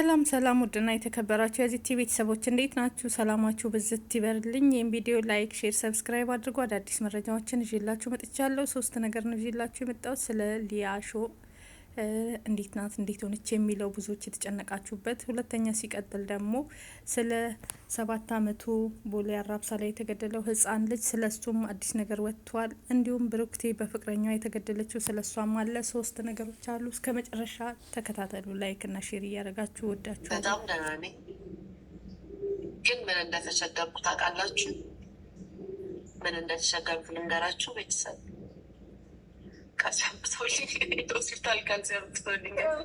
ሰላም ሰላም ውድና የተከበራችሁ የዚህ ቲቪ ቤተሰቦች እንዴት ናችሁ? ሰላማችሁ ብዝት ይበርልኝ። ይህን ቪዲዮ ላይክ፣ ሼር፣ ሰብስክራይብ አድርጉ። አዳዲስ መረጃዎችን ይዤላችሁ መጥቻለሁ። ሶስት ነገር ነው ይዤላችሁ የመጣሁት። ስለ ሊያ ሾው እንዴት ናት፣ እንዴት ሆነች የሚለው ብዙዎች የተጨነቃችሁበት። ሁለተኛ ሲቀጥል ደግሞ ስለ 7 አመቱ ቦሌ አራብሳ ላይ የተገደለው ህጻን ልጅ ስለ እሱም አዲስ ነገር ወጥቷል። እንዲሁም ብሩክቴ በፍቅረኛዋ የተገደለችው ስለ እሷም አለ። ሶስት ነገሮች አሉ። እስከ መጨረሻ ተከታተሉ። ላይክ እና ሼር እያደረጋችሁ ወዳችሁ። በጣም ደህና ነኝ፣ ግን ምን እንደተቸገርኩ ታውቃላችሁ? ምን እንደተቸገርኩ ልንገራችሁ ቤተሰብ። ሆስፒታል ካልሲያምጥቶልኛል።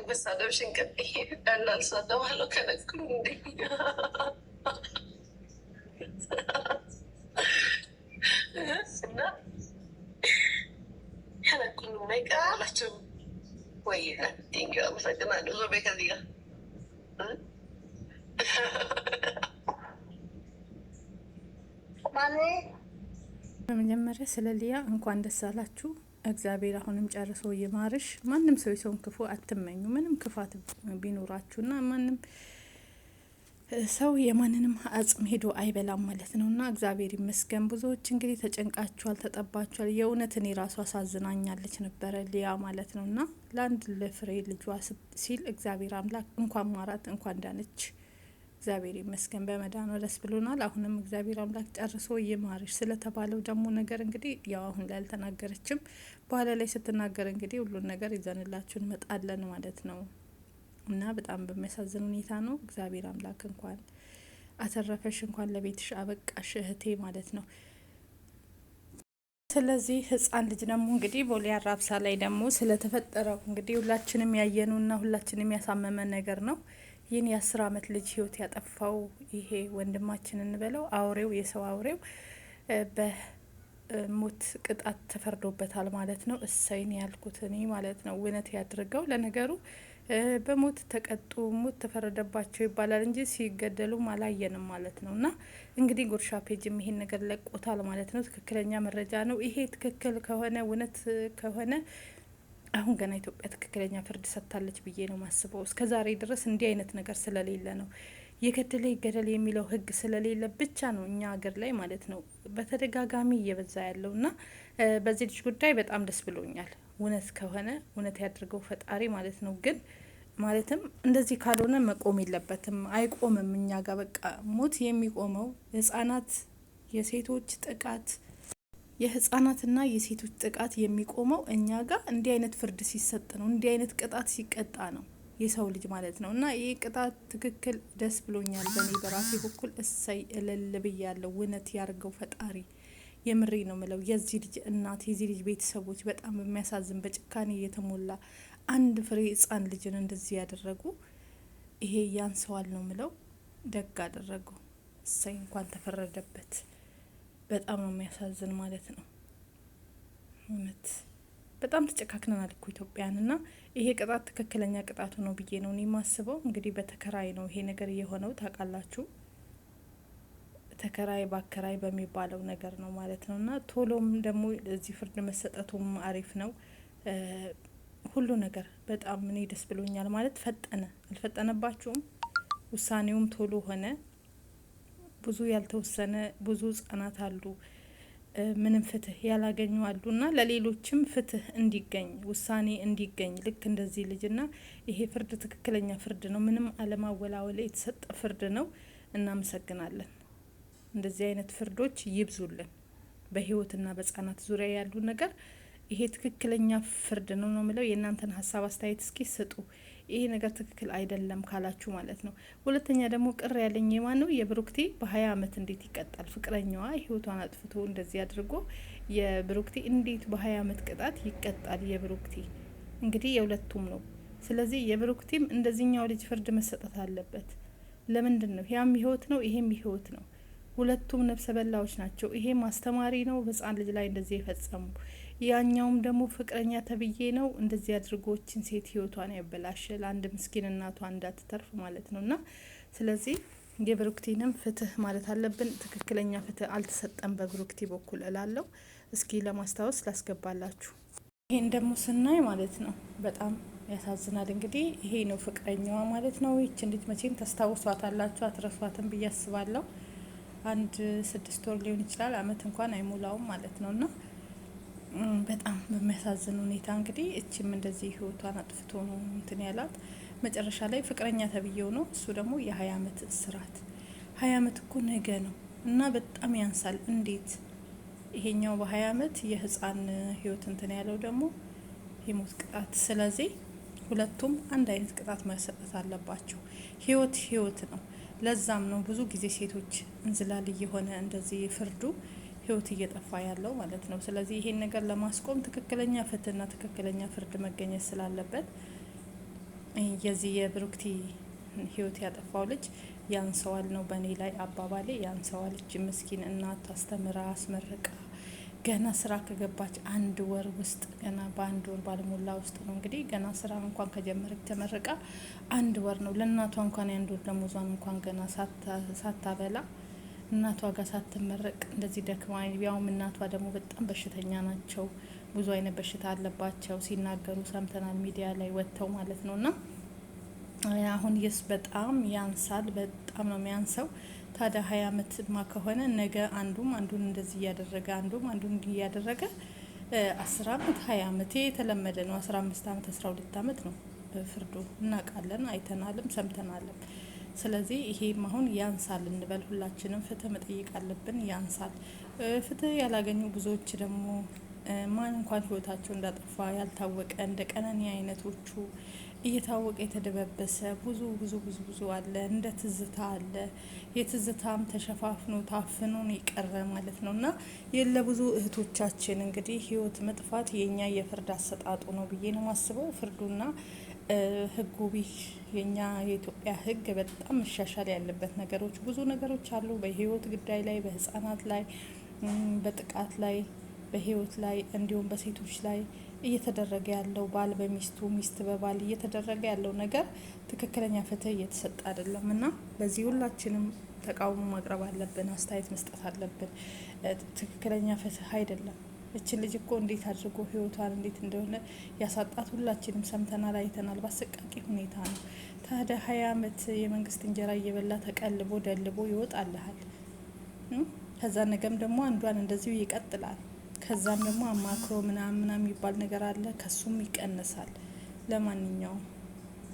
መሳደብ ሽንቅጥ እናልሳደባለው ከነኩኝ እንደ እና ከነኩኝ ማይቀራላቸው ወይ ቴንኪ አመሰግናለሁ። ዞቤ ከዚህ ጋር በመጀመሪያ ስለ ሊያ እንኳን ደስ አላችሁ። እግዚአብሔር አሁንም ጨርሶ ይማርሽ። ማንም ሰው የሰውን ክፉ አትመኙ። ምንም ክፋት ቢኖራችሁና ማንም ሰው የማንንም አጽም ሄዶ አይበላም ማለት ነው። እና እግዚአብሔር ይመስገን። ብዙዎች እንግዲህ ተጨንቃችኋል፣ ተጠባችኋል። የእውነት እኔ ራሱ አሳዝናኛለች ነበረ ሊያ ማለት ነው። እና ለአንድ ለፍሬ ልጇ ሲል እግዚአብሔር አምላክ እንኳን ማራት፣ እንኳን ዳነች። እግዚአብሔር ይመስገን በመዳኗ ደስ ብሎናል። አሁንም እግዚአብሔር አምላክ ጨርሶ ይማርሽ። ስለተባለው ደግሞ ነገር እንግዲህ ያው አሁን ላይ አልተናገረችም። በኋላ ላይ ስትናገር እንግዲህ ሁሉን ነገር ይዘንላችሁ እንመጣለን ማለት ነው። እና በጣም በሚያሳዝን ሁኔታ ነው። እግዚአብሔር አምላክ እንኳን አተረፈሽ፣ እንኳን ለቤትሽ አበቃሽ እህቴ ማለት ነው። ስለዚህ ህጻን ልጅ ደግሞ እንግዲህ ቦሌ አራብሳ ላይ ደግሞ ስለተፈጠረው እንግዲህ ሁላችንም ያየኑና ሁላችንም ያሳመመ ነገር ነው። ይህን የ10 አመት ልጅ ህይወት ያጠፋው ይሄ ወንድማችን እንበለው አውሬው፣ የሰው አውሬው በሞት ቅጣት ተፈርዶበታል ማለት ነው። እሰይን ያልኩት እኔ ማለት ነው። እውነት ያድርገው። ለነገሩ በሞት ተቀጡ፣ ሞት ተፈረደባቸው ይባላል እንጂ ሲገደሉም አላየንም ማለት ነው። እና እንግዲህ ጉርሻ ፔጅም ይሄን ነገር ለቆታል ማለት ነው። ትክክለኛ መረጃ ነው ይሄ። ትክክል ከሆነ እውነት ከሆነ አሁን ገና ኢትዮጵያ ትክክለኛ ፍርድ ሰጥታለች ብዬ ነው ማስበው። እስከ ዛሬ ድረስ እንዲህ አይነት ነገር ስለሌለ ነው፣ የገደለ ይገደል የሚለው ህግ ስለሌለ ብቻ ነው እኛ ሀገር ላይ ማለት ነው በተደጋጋሚ እየበዛ ያለው። እና በዚህ ልጅ ጉዳይ በጣም ደስ ብሎኛል። እውነት ከሆነ እውነት ያድርገው ፈጣሪ ማለት ነው። ግን ማለትም እንደዚህ ካልሆነ መቆም የለበትም፣ አይቆምም። እኛ ጋር በቃ ሞት የሚቆመው ህጻናት፣ የሴቶች ጥቃት፣ የህጻናትና የሴቶች ጥቃት የሚቆመው እኛ ጋር እንዲህ አይነት ፍርድ ሲሰጥ ነው፣ እንዲህ አይነት ቅጣት ሲቀጣ ነው የሰው ልጅ ማለት ነው። እና ይህ ቅጣት ትክክል ደስ ብሎኛል። በእኔ በራሴ በኩል እሰይ እልል ብያለሁ። እውነት ያርገው ፈጣሪ። የምሬ ነው ምለው። የዚህ ልጅ እናት፣ የዚህ ልጅ ቤተሰቦች በጣም በሚያሳዝን በጭካኔ የተሞላ አንድ ፍሬ ህጻን ልጅን እንደዚህ ያደረጉ ይሄ ያንሰዋል ነው ምለው። ደግ አደረጉ። እሰይ እንኳን ተፈረደበት። በጣም ነው የሚያሳዝን ማለት ነው። እውነት በጣም ተጨካክነናል እኮ ኢትዮጵያን። እና ይሄ ቅጣት ትክክለኛ ቅጣቱ ነው ብዬ ነው እኔ የማስበው። እንግዲህ በተከራይ ነው ይሄ ነገር የሆነው ታውቃላችሁ። ተከራይ ባከራይ በሚባለው ነገር ነው ማለት ነው። እና ቶሎም ደግሞ እዚህ ፍርድ መሰጠቱም አሪፍ ነው። ሁሉ ነገር በጣም እኔ ደስ ብሎኛል ማለት ፈጠነ። አልፈጠነባችሁም? ውሳኔውም ቶሎ ሆነ። ብዙ ያልተወሰነ ብዙ ህጻናት አሉ ምንም ፍትህ ያላገኙ አሉ። እና ለሌሎችም ፍትህ እንዲገኝ ውሳኔ እንዲገኝ ልክ እንደዚህ ልጅና ይሄ ፍርድ ትክክለኛ ፍርድ ነው። ምንም አለማወላወል የተሰጠ ፍርድ ነው። እናመሰግናለን። እንደዚህ አይነት ፍርዶች ይብዙልን። በህይወትና በህጻናት ዙሪያ ያሉ ነገር ይሄ ትክክለኛ ፍርድ ነው ነው ምለው። የእናንተን ሀሳብ አስተያየት እስኪ ስጡ። ይሄ ነገር ትክክል አይደለም ካላችሁ ማለት ነው። ሁለተኛ ደግሞ ቅር ያለኝ የማን ነው? የብሩክቴ በ20 አመት እንዴት ይቀጣል? ፍቅረኛዋ ህይወቷን አጥፍቶ እንደዚህ አድርጎ የብሩክቴ እንዴት በ20 አመት ቅጣት ይቀጣል? የብሩክቴ እንግዲህ የሁለቱም ነው። ስለዚህ የብሩክቴም እንደዚህኛው ልጅ ፍርድ መሰጠት አለበት። ለምንድን ነው? ያም ህይወት ነው፣ ይሄም ህይወት ነው። ሁለቱም ነፍሰ በላዎች ናቸው። ይሄም አስተማሪ ነው በህጻን ልጅ ላይ እንደዚህ የፈጸሙ፣ ያኛውም ደግሞ ፍቅረኛ ተብዬ ነው እንደዚህ አድርጎችን ሴት ህይወቷን ያበላሻል። አንድ ምስኪን እናቷ እንዳትተርፍ ማለት ነው። እና ስለዚህ የብሩክቲንም ፍትህ ማለት አለብን። ትክክለኛ ፍትህ አልተሰጠም በብሩክቲ በኩል እላለሁ። እስኪ ለማስታወስ ላስገባላችሁ። ይሄን ደግሞ ስናይ ማለት ነው በጣም ያሳዝናል። እንግዲህ ይሄ ነው ፍቅረኛዋ ማለት ነው። ይችን ልጅ መቼም ተስታውሷታላችሁ፣ አትረሷትም ብዬ አስባለሁ። አንድ 6 ወር ሊሆን ይችላል፣ አመት እንኳን አይሞላውም ማለት ነው። እና በጣም በሚያሳዝን ሁኔታ እንግዲህ እችም እንደዚህ ህይወቷን አጥፍቶ ነው እንትን ያላት። መጨረሻ ላይ ፍቅረኛ ተብዬው ነው እሱ ደግሞ የ20 አመት እስራት። 20 አመት እኮ ነገ ነው እና በጣም ያንሳል። እንዴት ይሄኛው በ20 አመት የህፃን ህይወት እንትን ያለው ደግሞ የሞት ቅጣት። ስለዚህ ሁለቱም አንድ አይነት ቅጣት መሰጠት አለባቸው። ህይወት ህይወት ነው። ለዛም ነው ብዙ ጊዜ ሴቶች እንዝላል እየሆነ እንደዚህ ፍርዱ ህይወት እየጠፋ ያለው ማለት ነው። ስለዚህ ይሄን ነገር ለማስቆም ትክክለኛ ፍትህና ትክክለኛ ፍርድ መገኘት ስላለበት የዚህ የብሩክቲ ህይወት ያጠፋው ልጅ ያንሰዋል ነው በእኔ ላይ አባባሌ። ያንሰዋል። እጅ ምስኪን እናት አስተምራ አስመርቃ ገና ስራ ከገባች 1 ወር ውስጥ ገና በ1 ወር ባልሞላ ውስጥ ነው እንግዲህ ገና ስራ እንኳን ከጀመረች ተመርቃ 1 ወር ነው። ለእናቷ እንኳን የ1 ወር ደሞዟን እንኳን ገና ሳታበላ እናቷ ጋር ሳትመረቅ እንደዚህ ደክማ፣ ያውም እናቷ ደግሞ በጣም በሽተኛ ናቸው። ብዙ አይነት በሽታ አለባቸው ሲናገሩ ሰምተናል ሚዲያ ላይ ወጥተው ማለት ነው። እና አሁን የስ በጣም ያንሳል። በጣም ነው የሚያንሰው። ታዲያ 20 አመት ማ ከሆነ ነገ አንዱን እንደዚህ እያደረገ አንዱን እያደረገ 10 አመት 20 አመት የተለመደ ነው። 15 አመት 12 አመት ነው ፍርዱ። እናውቃለን፣ አይተናልም፣ ሰምተናልም። ስለዚህ ይሄም አሁን ያንሳል እንበል። ሁላችንም ፍትህ መጠየቅ አለብን። ያንሳል። ፍትህ ያላገኙ ብዙዎች ደግሞ ማን እንኳን ህይወታቸው እንዳጠፋ ያልታወቀ እንደ ቀነኒ አይነቶቹ እየታወቀ የተደበበሰ ብዙ አለ። እንደ ትዝታ አለ። የትዝታም ተሸፋፍኖ ታፍኖ የቀረ ማለት ነው። እና ለብዙ እህቶቻችን እንግዲህ ህይወት መጥፋት የኛ የፍርድ አሰጣጡ ነው ብዬ ነው ማስበው። ፍርዱና ህጉ የኛ የኢትዮጵያ ህግ በጣም መሻሻል ያለበት ነገሮች ብዙ ነገሮች አሉ። በህይወት ጉዳይ ላይ፣ በህፃናት ላይ፣ በጥቃት ላይ፣ በህይወት ላይ እንዲሁም በሴቶች ላይ እየተደረገ ያለው ባል በሚስቱ ሚስት በባል እየተደረገ ያለው ነገር ትክክለኛ ፍትህ እየተሰጠ አይደለም። እና በዚህ ሁላችንም ተቃውሞ ማቅረብ አለብን፣ አስተያየት መስጠት አለብን። ትክክለኛ ፍትህ አይደለም። እችን ልጅ እኮ እንዴት አድርጎ ህይወቷን እንዴት እንደሆነ ያሳጣት ሁላችንም ሰምተናል፣ አይተናል። በአሰቃቂ ሁኔታ ነው። ታዲያ 20 አመት የመንግስት እንጀራ እየበላ ተቀልቦ ደልቦ ይወጣልሃል። ከዛ ነገም ደግሞ አንዷን እንደዚሁ ይቀጥላል። ከዛም ደግሞ አማክሮ ምናምን የሚባል ነገር አለ፣ ከሱም ይቀንሳል። ለማንኛውም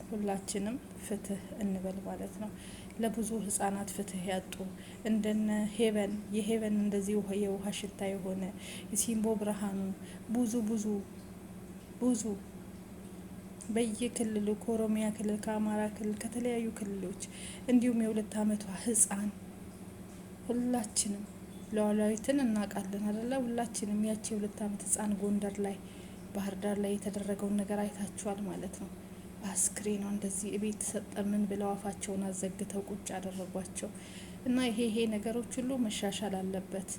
ሁላችንም ፍትህ እንበል ማለት ነው። ለብዙ ህጻናት ፍትህ ያጡ እንደነ ሄቨን እንደዚህ የውሃ ሽታ የሆነ የሲምቦ ብርሃኑ ብዙ በየክልሉ ከኦሮሚያ ክልል፣ ከአማራ ክልል፣ ከተለያዩ ክልሎች እንዲሁም የ2 አመቷ ህጻን ሁላችንም ሉዓላዊትን እናውቃለን አይደለ? ሁላችንም ያቺ የ2 አመት ህጻን ጎንደር ላይ ባህር ዳር ላይ የተደረገውን ነገር አይታችኋል ማለት ነው። በአስክሬኗ እንደዚህ እቤት ተሰጠምን ብለው አፋቸውን አዘግተው ቁጭ አደረጓቸው። እና ይሄ ነገሮች ሁሉ መሻሻል አለበት።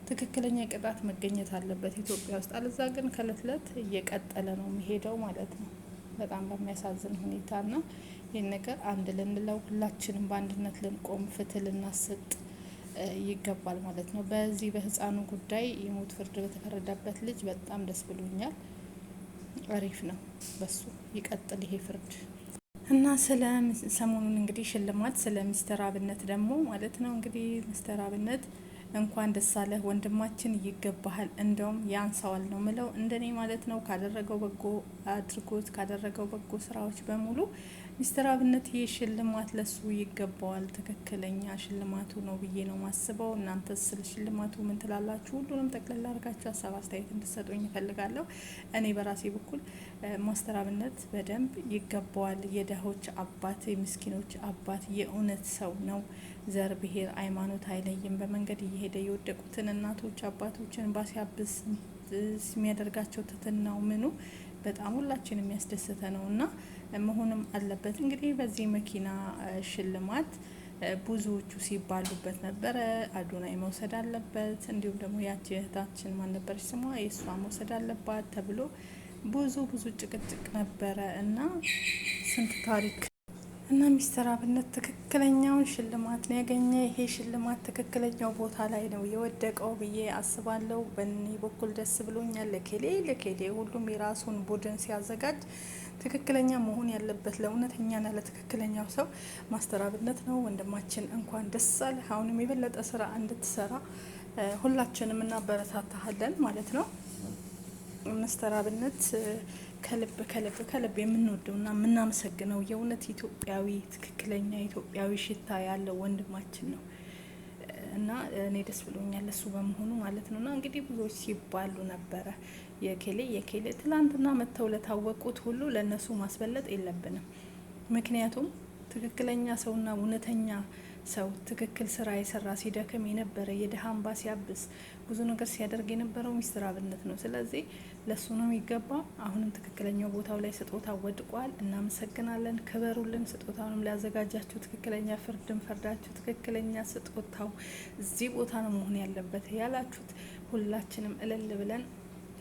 ትክክለኛ ቅጣት መገኘት አለበት ኢትዮጵያ ውስጥ። አለዛ ግን ከእለት እለት እየቀጠለ ነው የሚሄደው ማለት ነው። በጣም በሚያሳዝን ሁኔታ ና ይህን ነገር አንድ ልንለው ሁላችንም በአንድነት ልንቆም ፍትህ ልናሰጥ ይገባል ማለት ነው። በዚህ በህፃኑ ጉዳይ የሞት ፍርድ በተፈረደበት ልጅ በጣም ደስ ብሎኛል። አሪፍ ነው። በሱ ይቀጥል ይሄ ፍርድ። እና ስለ ሰሞኑን እንግዲህ ሽልማት ስለ ሚስተር አብነት ደግሞ ማለት ነው እንግዲህ ሚስተር አብነት እንኳን ደስ አለህ ወንድማችን፣ ይገባሃል። እንደውም ያንሰዋል ነው ምለው እንደኔ ማለት ነው። ካደረገው በጎ አድርጎት ካደረገው በጎ ስራዎች በሙሉ ሚስተር አብነት ይህ ሽልማት ለሱ ይገባዋል። ትክክለኛ ሽልማቱ ነው ብዬ ነው ማስበው። እናንተ ስለ ሽልማቱ ምን ትላላችሁ? ሁሉንም ጠቅላላ አድርጋችሁ ሀሳብ አስተያየት እንድሰጡኝ እፈልጋለሁ። እኔ በራሴ በኩል ሚስተር አብነት በደንብ ይገባዋል። የድሆች አባት፣ የምስኪኖች አባት፣ የእውነት ሰው ነው። ዘር፣ ብሄር፣ ሃይማኖት አይለይም። በመንገድ እየሄደ የወደቁትን እናቶች አባቶችን ባሲያብስ የሚያደርጋቸው ትትናው ምኑ በጣም ሁላችን የሚያስደስተ ነው እና መሆንም አለበት። እንግዲህ በዚህ መኪና ሽልማት ብዙዎቹ ሲባሉበት ነበረ። አዶናይ መውሰድ አለበት፣ እንዲሁም ደግሞ ያቺ እህታችን ማን ነበረች ስሟ የእሷ መውሰድ አለባት ተብሎ ብዙ ጭቅጭቅ ነበረ እና ስንት ታሪክ እና ሚስተር አብነት ትክክለኛውን ሽልማት ነው ያገኘ። ይሄ ሽልማት ትክክለኛው ቦታ ላይ ነው የወደቀው ብዬ አስባለሁ። በእኔ በኩል ደስ ብሎኛል። ለኬሌ ሁሉም የራሱን ቡድን ሲያዘጋጅ ትክክለኛ መሆን ያለበት ለእውነተኛና ለትክክለኛው ሰው ማስተር አብነት ነው። ወንድማችን እንኳን ደስ አለህ። አሁንም የበለጠ ስራ እንድትሰራ ሁላችንም እናበረታታሃለን ማለት ነው። ማስተር አብነት ከልብ ከልብ ከልብ የምንወደውና የምናመሰግነው የእውነት ኢትዮጵያዊ ትክክለኛ ኢትዮጵያዊ ሽታ ያለው ወንድማችን ነው እና እኔ ደስ ብሎኛል እሱ በመሆኑ ማለት ነው። እና እንግዲህ ብዙዎች ሲባሉ ነበረ የኬሌ ትላንትና መጥተው ለታወቁት ሁሉ ለእነሱ ማስበለጥ የለብንም። ምክንያቱም ትክክለኛ ሰውና እውነተኛ ሰው ትክክል ስራ የሰራ ሲደክም የነበረ የድሃ እንባ ሲያብስ ብዙ ነገር ሲያደርግ የነበረው ሚስተር አብነት ነው። ስለዚህ ለሱ ነው የሚገባ። አሁንም ትክክለኛው ቦታው ላይ ስጦታ ወድቋል። እናመሰግናለን። ክበሩልን። ስጦታውንም ሊያዘጋጃችሁ ትክክለኛ ፍርድን ፈርዳችሁ ትክክለኛ ስጦታው እዚህ ቦታ ነው መሆን ያለበት ያላችሁት ሁላችንም እልል ብለን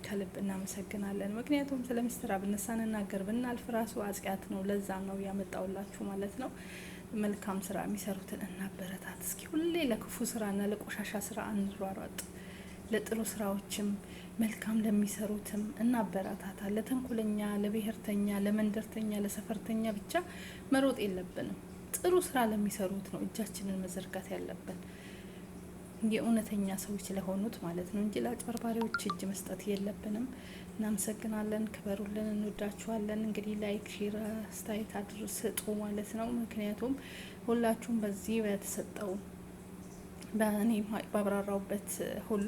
ከልብ እናመሰግናለን። ምክንያቱም ስለ ሚስተር አብነት ሳንናገር ብናልፍ ራሱ አጽያት ነው። ለዛ ነው ያመጣውላችሁ ማለት ነው። መልካም ስራ የሚሰሩትን እናበረታት። እስኪ ሁሌ ለክፉ ስራና ለቆሻሻ ስራ አንሯሯጥ። ለጥሩ ስራዎችም መልካም ለሚሰሩትም እናበረታታ። ለተንኮለኛ፣ ለብሔርተኛ፣ ለመንደርተኛ፣ ለሰፈርተኛ ብቻ መሮጥ የለብንም። ጥሩ ስራ ለሚሰሩት ነው እጃችንን መዘርጋት ያለብን የእውነተኛ ሰዎች ለሆኑት ማለት ነው እንጂ ለአጭበርባሪዎች እጅ መስጠት የለብንም። እናመሰግናለን። ክበሩልን። እንወዳችኋለን። እንግዲህ ላይክ፣ ሼር፣ አስተያየት ስጡ ማለት ነው። ምክንያቱም ሁላችሁም በዚህ በተሰጠው በእኔ ባብራራውበት ሁሉ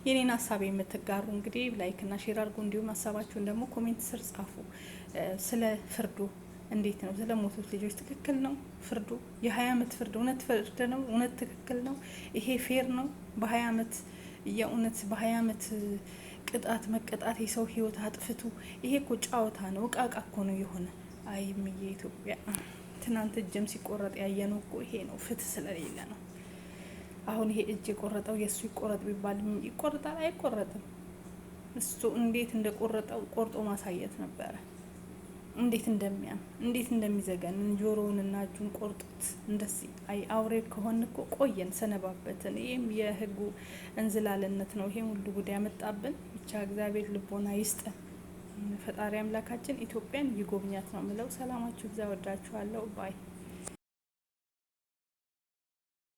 የኔን ሀሳብ የምትጋሩ እንግዲህ ላይክ እና ሼር አድርጉ። እንዲሁም ሀሳባችሁን ደግሞ ኮሜንት ስር ጻፉ። ስለ ፍርዱ እንዴት ነው? ስለ ሞቱት ልጆች ትክክል ነው ፍርዱ? የ20 አመት ፍርድ እውነት ፍርድ ነው? እውነት ትክክል ነው? ይሄ ፌር ነው? በ20 አመት የእውነት በ20 አመት ቅጣት መቀጣት የሰው ህይወት አጥፍቱ። ይሄ እኮ ጫወታ ነው። እቃቃ እኮ ነው የሆነ። አይም የኢትዮጵያ ትናንት እጅም ሲቆረጥ ያየነው እኮ ይሄ ነው። ፍትህ ስለሌለ ነው። አሁን ይሄ እጅ የቆረጠው የእሱ ይቆረጥ ቢባል ይቆረጣል? አይቆረጥም። እሱ እንዴት እንደቆረጠው ቆርጦ ማሳየት ነበረ። እንዴት እንደሚያም እንዴት እንደሚዘገንን ጆሮውንና እጁን ቆርጦት እንደዚህ። አይ አውሬ ከሆን እኮ ቆየን ሰነባበትን። ይህም የህጉ እንዝላልነት ነው ይሄም ሁሉ ጉዳይ ያመጣብን። ብቻ እግዚአብሔር ልቦና ይስጠን። ፈጣሪ አምላካችን ኢትዮጵያን ይጎብኛት ነው ምለው። ሰላማችሁ ይብዛ። ወዳችኋለሁ ባይ